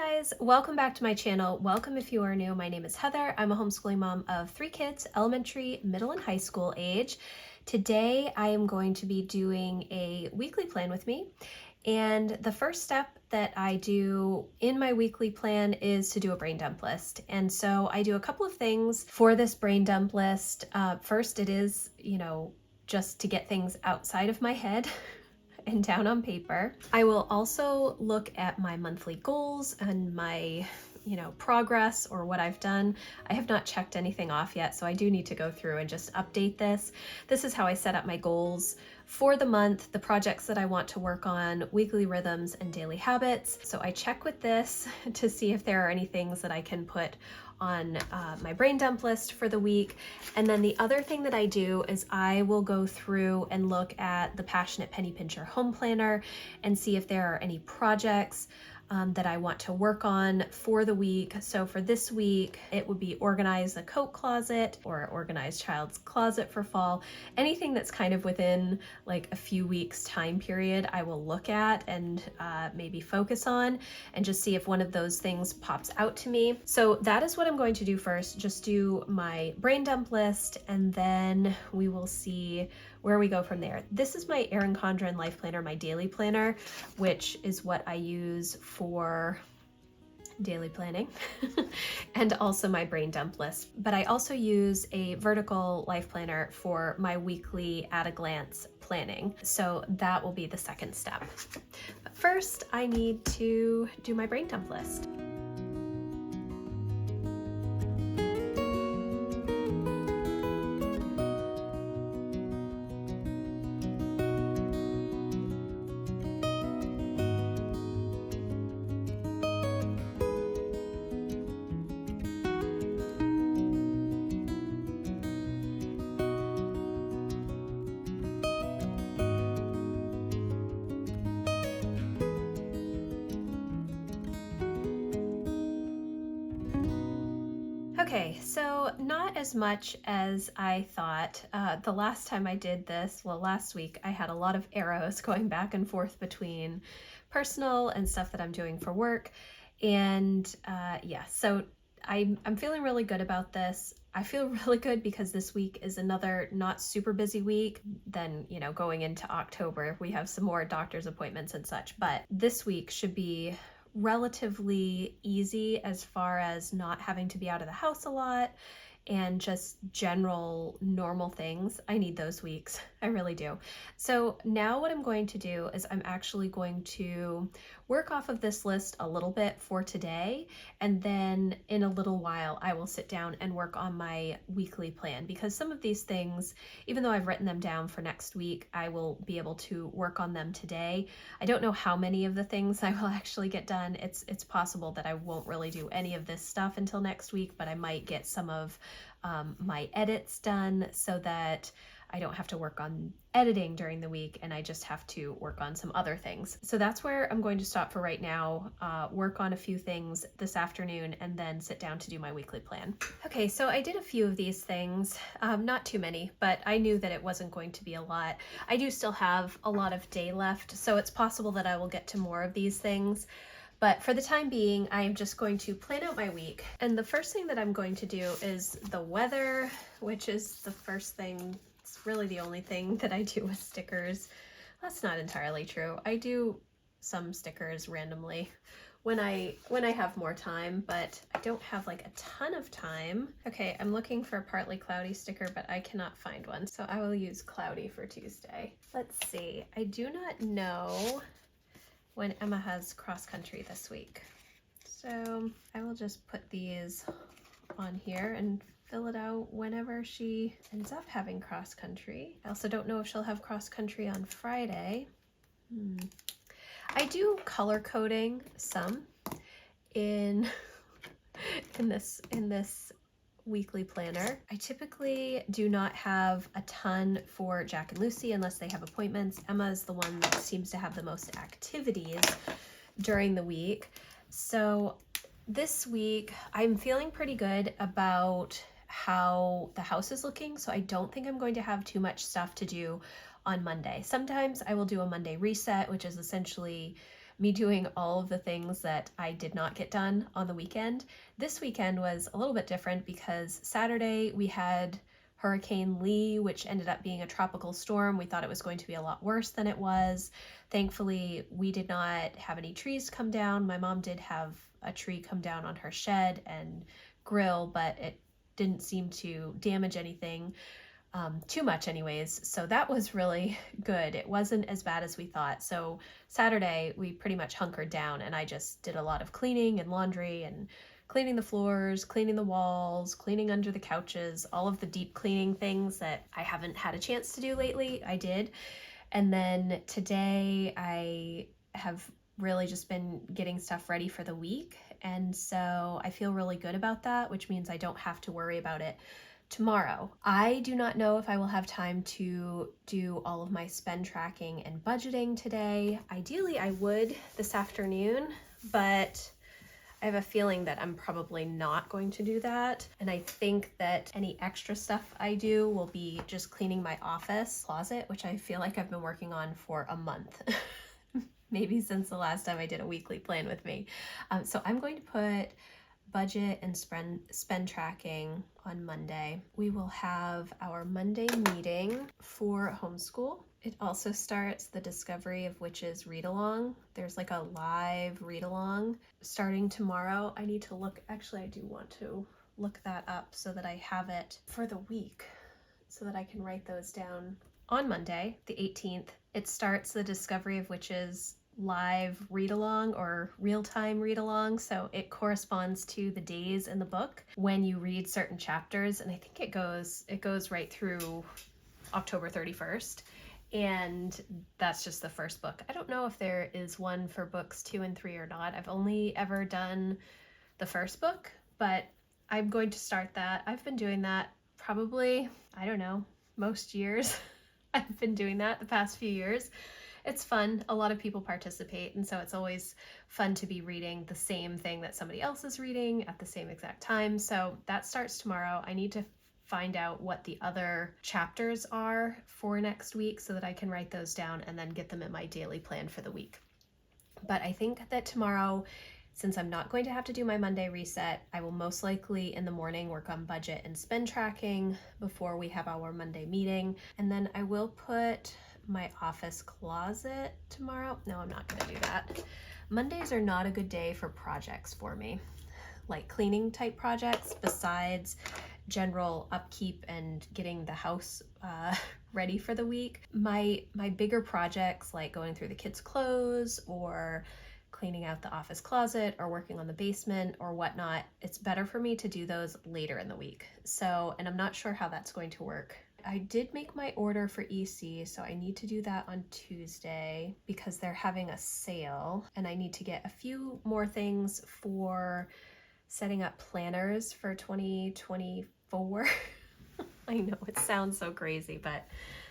Guys, welcome back to my channel. Welcome if you are new. My name is Heather. I'm a homeschooling mom of 3 kids, elementary, middle, and high school age. Today I am going to be doing a weekly plan with me. And the first step that I do in my weekly plan is to do a brain dump list. And so I do a couple of things for this brain dump list. First, it is, just to get things outside of my head and down on paper. I will also look at my monthly goals and my, progress or what I've done. I have not checked anything off yet, so I do need to go through and just update this. This is how I set up my goals for the month, the projects that I want to work on, weekly rhythms, and daily habits. So I check with this to see if there are any things that I can put on my brain dump list for the week. And then the other thing that I do is I will go through and look at the Passionate Penny Pincher Home Planner and see if there are any projects that I want to work on for the week. So for this week, it would be organize the coat closet or organize child's closet for fall. Anything that's kind of within like a few weeks time period, I will look at and maybe focus on and just see if one of those things pops out to me. So that is what I'm going to do first, just do my brain dump list, and then we will see where we go from there. This is my Erin Condren Life Planner, my daily planner, which is what I use for daily planning and also my brain dump list. But I also use a vertical life planner for my weekly at a glance planning. So that will be the second step. But first, I need to do my brain dump list. Okay, so not as much as I thought. The last time I did this, last week, I had a lot of arrows going back and forth between personal and stuff that I'm doing for work. And so I'm feeling really good about this. I feel really good because this week is another not super busy week. Then, going into October, we have some more doctor's appointments and such. But this week should be relatively easy as far as not having to be out of the house a lot and just general normal things. I need those weeks. I really do. So now what I'm going to do is I'm actually going to work off of this list a little bit for today, and then in a little while I will sit down and work on my weekly plan, because some of these things, even though I've written them down for next week, I will be able to work on them today. I don't know how many of the things I will actually get done. It's possible that I won't really do any of this stuff until next week, but I might get some of my edits done so that I don't have to work on editing during the week and I just have to work on some other things. So that's where I'm going to stop for right now, work on a few things this afternoon, and then sit down to do my weekly plan. Okay, so I did a few of these things, not too many, but I knew that it wasn't going to be a lot. I do still have a lot of day left, so it's possible that I will get to more of these things. But for the time being, I'm just going to plan out my week. And the first thing that I'm going to do is the weather, which is the first thing. It's really the only thing that I do with stickers. That's not entirely true. I do some stickers randomly when I have more time, but I don't have like a ton of time. Okay, I'm looking for a partly cloudy sticker, but I cannot find one. So I will use cloudy for Tuesday. Let's see. I do not know when Emma has cross country this week. So I will just put these on here and fill it out whenever she ends up having cross country. I also don't know if she'll have cross country on Friday. I do color coding some in this weekly planner. I typically do not have a ton for Jack and Lucy unless they have appointments. Emma is the one that seems to have the most activities during the week. So this week I'm feeling pretty good about how the house is looking, so I don't think I'm going to have too much stuff to do on Monday. Sometimes I will do a Monday reset, which is essentially me doing all of the things that I did not get done on the weekend. This weekend was a little bit different because Saturday we had Hurricane Lee, which ended up being a tropical storm. We thought it was going to be a lot worse than it was. Thankfully, we did not have any trees come down. My mom did have a tree come down on her shed and grill, but it didn't seem to damage anything too much anyways. So that was really good. It wasn't as bad as we thought. So Saturday we pretty much hunkered down and I just did a lot of cleaning and laundry and cleaning the floors, cleaning the walls, cleaning under the couches, all of the deep cleaning things that I haven't had a chance to do lately, I did. And then today I have really just been getting stuff ready for the week. And so I feel really good about that, which means I don't have to worry about it tomorrow. I do not know if I will have time to do all of my spend tracking and budgeting today. Ideally, I would this afternoon, but I have a feeling that I'm probably not going to do that. And I think that any extra stuff I do will be just cleaning my office closet, which I feel like I've been working on for a month. Maybe since the last time I did a weekly plan with me. So I'm going to put budget and spend tracking on Monday. We will have our Monday meeting for homeschool. It also starts the Discovery of Witches read along. There's like a live read along starting tomorrow. I need to look, actually I do want to look that up so that I have it for the week so that I can write those down. On Monday, the 18th, it starts the Discovery of Witches live read along or real-time read along. So it corresponds to the days in the book when you read certain chapters, and I think it goes right through October 31st. And that's just the first book. I don't know if there is one for books 2 and 3 or not. I've only ever done the first book, but I'm going to start that. I've been doing that probably, I don't know, most years. I've been doing that the past few years. It's fun. A lot of people participate, and so it's always fun to be reading the same thing that somebody else is reading at the same exact time. So that starts tomorrow. I need to find out what the other chapters are for next week so that I can write those down and then get them in my daily plan for the week. But I think that tomorrow, since I'm not going to have to do my Monday reset, I will most likely in the morning work on budget and spend tracking before we have our Monday meeting. And then I will put my office closet tomorrow. No, I'm not going to do that. Mondays are not a good day for projects for me, like cleaning type projects besides general upkeep and getting the house ready for the week. My bigger projects like going through the kids' clothes or cleaning out the office closet or working on the basement or whatnot, it's better for me to do those later in the week. So, and I'm not sure how that's going to work. I did make my order for EC, so I need to do that on Tuesday because they're having a sale, and I need to get a few more things for setting up planners for 2024. I know it sounds so crazy, but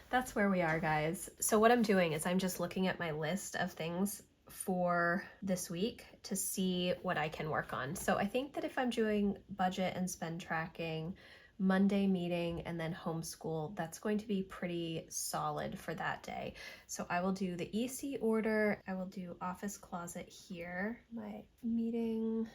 that's where we are, guys. So what I'm doing is I'm just looking at my list of things for this week to see what I can work on. So I think that if I'm doing budget and spend tracking, Monday meeting, and then homeschool, that's going to be pretty solid for that day. So I will do the EC order. I will do office closet here. My meeting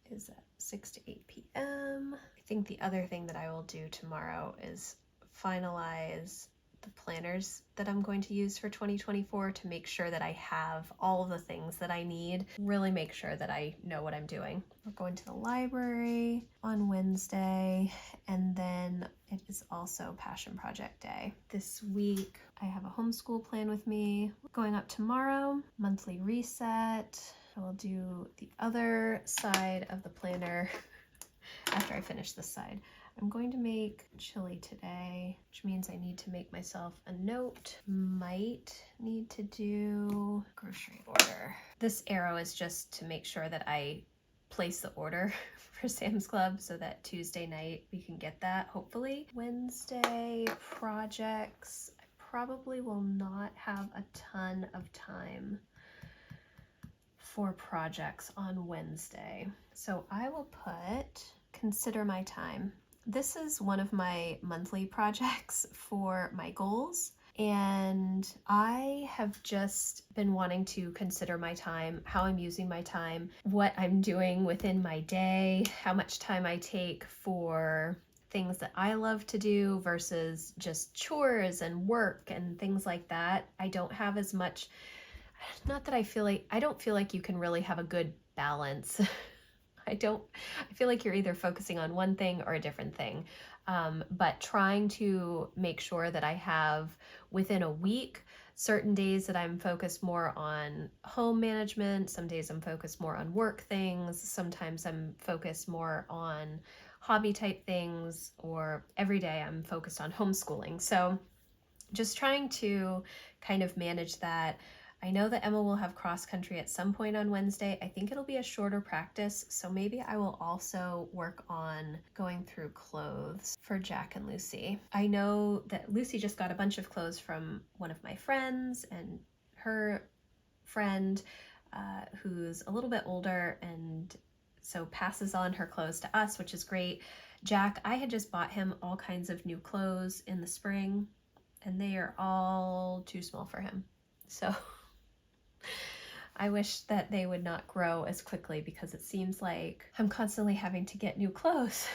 is at 6 to 8 p.m. I think the other thing that I will do tomorrow is finalize the planners that I'm going to use for 2024 to make sure that I have all of the things that I need. Really make sure that I know what I'm doing. We're going to the library on Wednesday, and then it is also Passion Project Day. This week I have a homeschool plan with me. Going up tomorrow, monthly reset. I will do the other side of the planner after I finish this side. I'm going to make chili today, which means I need to make myself a note. Might need to do grocery order. This arrow is just to make sure that I place the order for Sam's Club so that Tuesday night we can get that, hopefully. Wednesday projects. I probably will not have a ton of time for projects on Wednesday. So I will put consider my time. This is one of my monthly projects for my goals, And I have just been wanting to consider my time, how I'm using my time, what I'm doing within my day, how much time I take for things that I love to do versus just chores and work and things like that. I don't have as much, not that I don't feel like you can really have a good balance. I feel like you're either focusing on one thing or a different thing. But trying to make sure that I have within a week certain days that I'm focused more on home management, some days I'm focused more on work things, sometimes I'm focused more on hobby type things, or every day I'm focused on homeschooling. So just trying to kind of manage that. I know that Emma will have cross country at some point on Wednesday. I think it'll be a shorter practice, so maybe I will also work on going through clothes for Jack and Lucy. I know that Lucy just got a bunch of clothes from one of my friends, and her friend, who's a little bit older and so passes on her clothes to us, which is great. Jack, I had just bought him all kinds of new clothes in the spring, and they are all too small for him. So I wish that they would not grow as quickly, because it seems like I'm constantly having to get new clothes.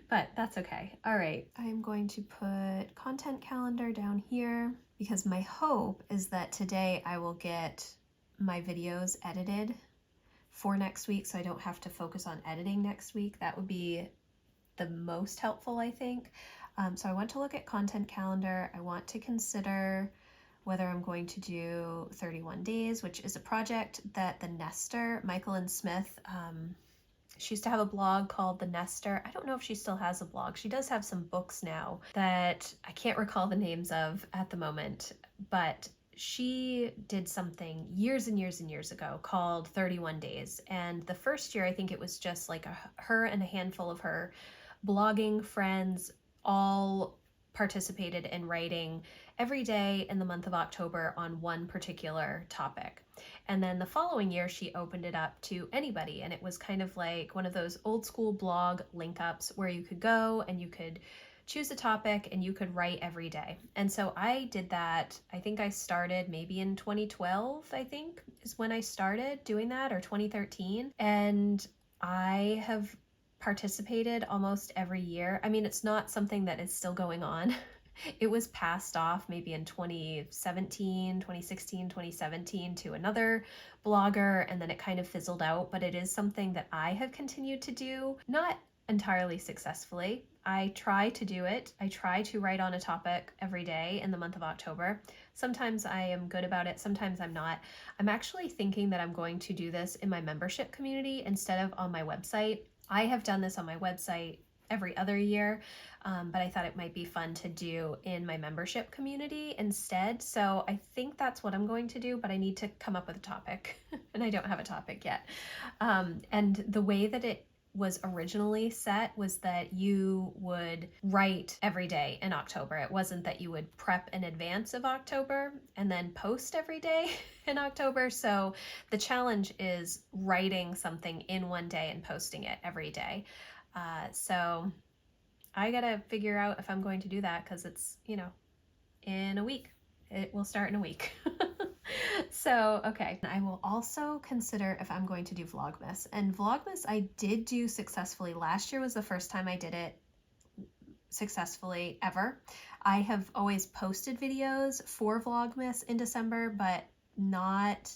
But that's okay. All right, I'm going to put content calendar down here, because my hope is that today I will get my videos edited for next week, so I don't have to focus on editing next week. That would be the most helpful, I think. So I want to look at content calendar. I want to consider whether I'm going to do 31 days, which is a project that the Nester, Michael and Smith, she used to have a blog called The Nester. I don't know if she still has a blog. She does have some books now that I can't recall the names of at the moment, but she did something years and years and years ago called 31 Days. And the first year, I think it was just like her and a handful of her blogging friends all participated in writing every day in the month of October on one particular topic. And then the following year, she opened it up to anybody. And it was kind of like one of those old school blog link ups where you could go and you could choose a topic and you could write every day. And so I did that. I think I started maybe in 2012, I think is when I started doing that, or 2013. And I have participated almost every year. I mean, it's not something that is still going on. It was passed off maybe in 2017, 2016, 2017 to another blogger, and then it kind of fizzled out, but it is something that I have continued to do, not entirely successfully. I try to do it. I try to write on a topic every day in the month of October. Sometimes I am good about it, sometimes I'm not. I'm actually thinking that I'm going to do this in my membership community instead of on my website. I have done this on my website every other year, but I thought it might be fun to do in my membership community instead. So I think that's what I'm going to do, but I need to come up with a topic, and I don't have a topic yet. And the way that it was originally set was that you would write every day in October. It wasn't that you would prep in advance of October and then post every day in October. So the challenge is writing something in one day and posting it every day. So I gotta figure out if I'm going to do that, because it's, in a week. It will start in a week. So, okay. I will also consider if I'm going to do Vlogmas. And Vlogmas I did do successfully. Last year was the first time I did it successfully ever. I have always posted videos for Vlogmas in December, but not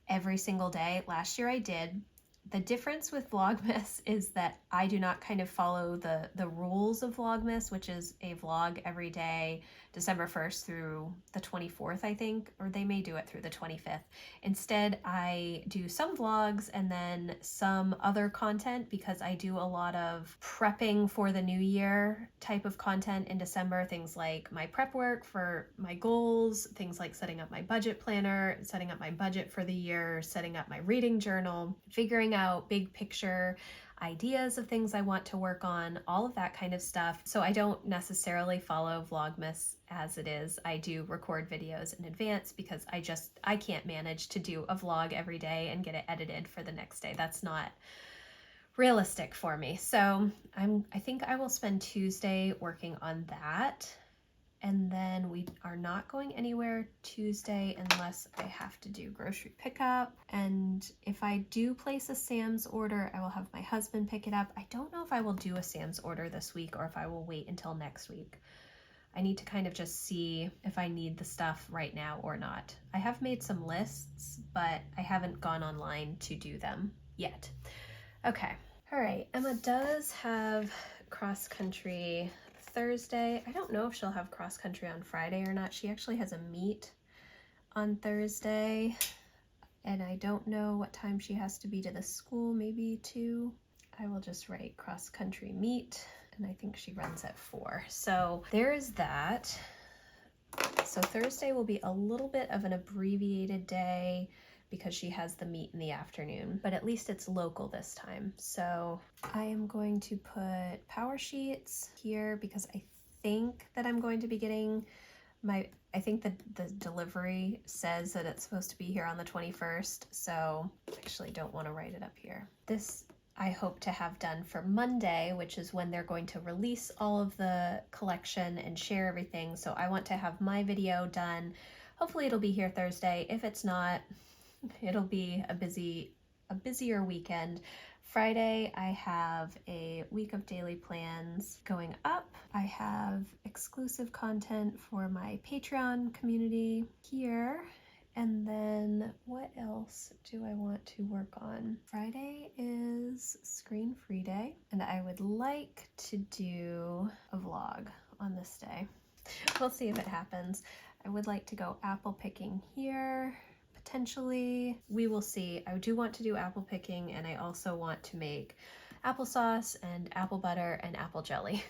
every single day. Last year I did. The difference with Vlogmas is that I do not kind of follow the rules of Vlogmas, which is a vlog every day, December 1st through the 24th, I think, or they may do it through the 25th. Instead, I do some vlogs and then some other content, because I do a lot of prepping for the new year type of content in December, things like my prep work for my goals, things like setting up my budget planner, setting up my budget for the year, setting up my reading journal, figuring out big picture ideas of things I want to work on, all of that kind of stuff. So I don't necessarily follow Vlogmas as it is. I do record videos in advance, because I can't manage to do a vlog every day and get it edited for the next day. That's not realistic for me. So I think I will spend Tuesday working on that. And then we are not going anywhere Tuesday unless I have to do grocery pickup. And if I do place a Sam's order, I will have my husband pick it up. I don't know if I will do a Sam's order this week or if I will wait until next week. I need to kind of just see if I need the stuff right now or not. I have made some lists, but I haven't gone online to do them yet. Okay. All right. Emma does have cross country Thursday. I don't know if she'll have cross country on Friday or not. She actually has a meet on Thursday, and I don't know what time she has to be to the school, maybe 2. I will just write cross country meet, and I think she runs at 4. So there is that. So Thursday will be a little bit of an abbreviated day because she has the meet in the afternoon, but at least it's local this time. So I am going to put power sheets here because I think that I'm going to be getting I think the delivery says that it's supposed to be here on the 21st, so I actually don't want to write it up here. This I hope to have done for Monday, which is when they're going to release all of the collection and share everything. So I want to have my video done. Hopefully it'll be here Thursday. If it's not, it'll be a busier weekend. Friday, I have a week of daily plans going up. I have exclusive content for my Patreon community here. And then what else do I want to work on? Friday is screen-free day, and I would like to do a vlog on this day. We'll see if it happens. I would like to go apple picking here. Potentially, we will see. I do want to do apple picking, and I also want to make applesauce and apple butter and apple jelly.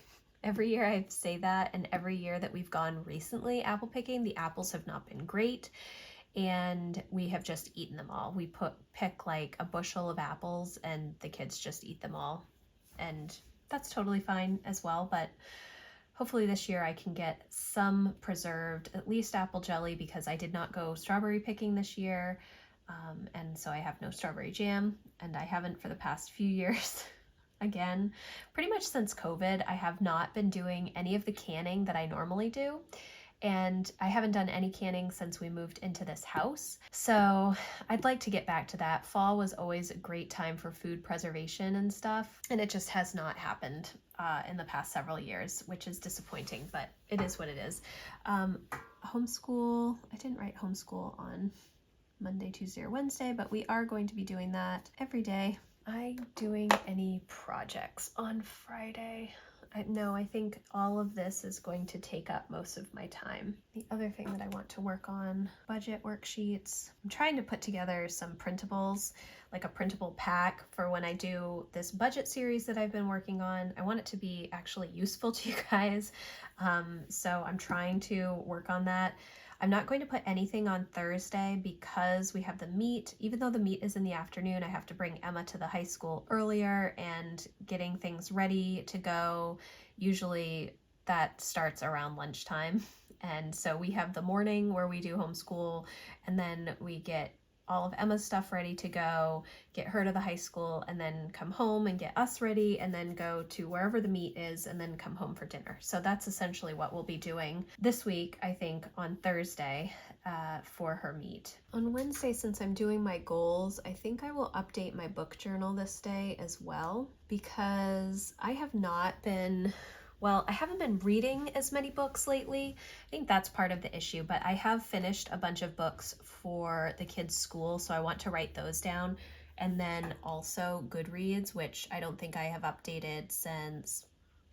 Every year I say that, and every year that we've gone recently apple picking, the apples have not been great, and we have just eaten them all. We pick like a bushel of apples, and the kids just eat them all, and that's totally fine as well, but hopefully this year I can get some preserved, at least apple jelly, because I did not go strawberry picking this year, and so I have no strawberry jam, and I haven't for the past few years. Again, pretty much since COVID, I have not been doing any of the canning that I normally do, and I haven't done any canning since we moved into this house. So I'd like to get back to that. Fall was always a great time for food preservation and stuff, and it just has not happened in the past several years, which is disappointing, but it is what it is. Homeschool, I didn't write homeschool on Monday, Tuesday, or Wednesday, but we are going to be doing that every day. Am I doing any projects on Friday? No, I think all of this is going to take up most of my time. The other thing that I want to work on, budget worksheets. I'm trying to put together some printables, like a printable pack for when I do this budget series that I've been working on. I want it to be actually useful to you guys. So I'm trying to work on that. I'm not going to put anything on Thursday because we have the meet. Even though the meet is in the afternoon, I have to bring Emma to the high school earlier, and getting things ready to go, usually that starts around lunchtime. And so we have the morning where we do homeschool, and then we get all of Emma's stuff ready to go, get her to the high school, and then come home and get us ready, and then go to wherever the meet is, and then come home for dinner. So that's essentially what we'll be doing this week, I think, on Thursday for her meet. On Wednesday, since I'm doing my goals, I think I will update my book journal this day as well, because I have not been... Well, I haven't been reading as many books lately. I think that's part of the issue, but I have finished a bunch of books for the kids' school, so I want to write those down. And then also Goodreads, which I don't think I have updated since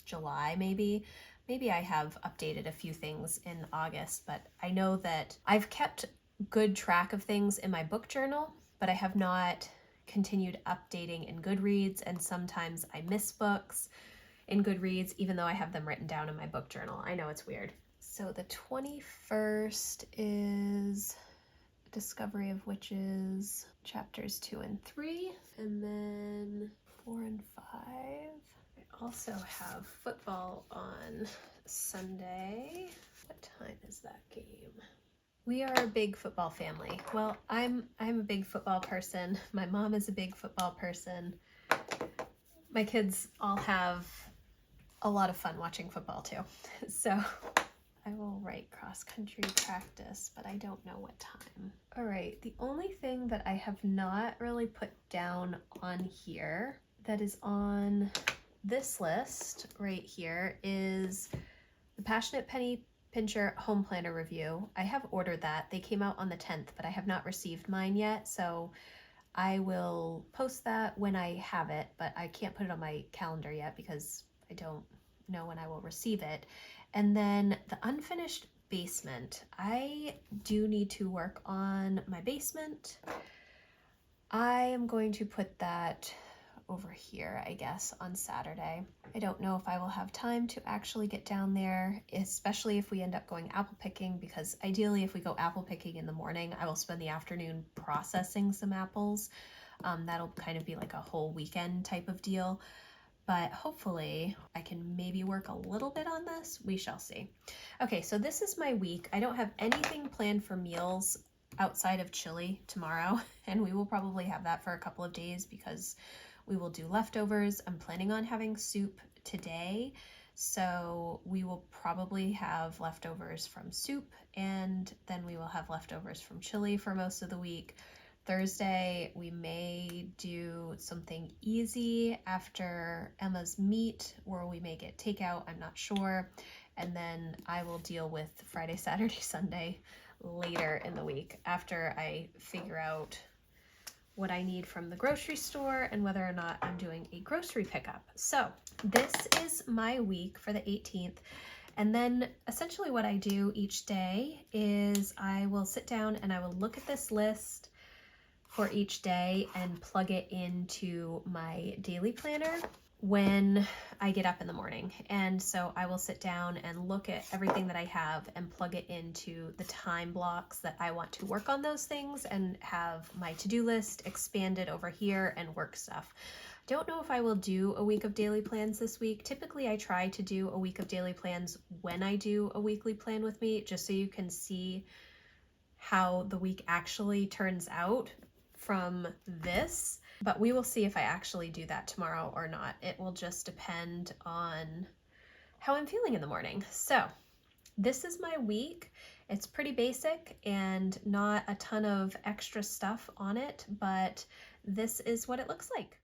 July, maybe. Maybe I have updated a few things in August, but I know that I've kept good track of things in my book journal, but I have not continued updating in Goodreads, and sometimes I miss books in Goodreads, even though I have them written down in my book journal. I know it's weird. So the 21st is Discovery of Witches, chapters 2 and 3, and then 4 and 5. I also have football on Sunday. What time is that game? We are a big football family. Well, I'm a big football person. My mom is a big football person. My kids all have a lot of fun watching football too. So I will write cross-country practice, but I don't know what time. All right, the only thing that I have not really put down on here that is on this list right here is the Passionate Penny Pincher Home Planner Review. I have ordered that. They came out on the 10th, but I have not received mine yet, so I will post that when I have it, but I can't put it on my calendar yet because I don't know when I will receive it. And then the unfinished basement. I do need to work on my basement. I am going to put that over here, I guess, on Saturday. I don't know if I will have time to actually get down there, especially if we end up going apple picking, because ideally if we go apple picking in the morning, I will spend the afternoon processing some apples. That'll kind of be like a whole weekend type of deal. But hopefully I can maybe work a little bit on this. We shall see. Okay, so this is my week. I don't have anything planned for meals outside of chili tomorrow, and we will probably have that for a couple of days because we will do leftovers. I'm planning on having soup today, so we will probably have leftovers from soup, and then we will have leftovers from chili for most of the week. Thursday, we may do something easy after Emma's meet, or we may get takeout, I'm not sure. And then I will deal with Friday, Saturday, Sunday later in the week after I figure out what I need from the grocery store and whether or not I'm doing a grocery pickup. So this is my week for the 18th. And then essentially what I do each day is I will sit down and I will look at this list for each day and plug it into my daily planner when I get up in the morning. And so I will sit down and look at everything that I have and plug it into the time blocks that I want to work on those things and have my to-do list expanded over here and work stuff. Don't know if I will do a week of daily plans this week. Typically I try to do a week of daily plans when I do a weekly plan with me, just so you can see how the week actually turns out from this, but we will see if I actually do that tomorrow or not. It will just depend on how I'm feeling in the morning. So this is my week. It's pretty basic and not a ton of extra stuff on it, but this is what it looks like.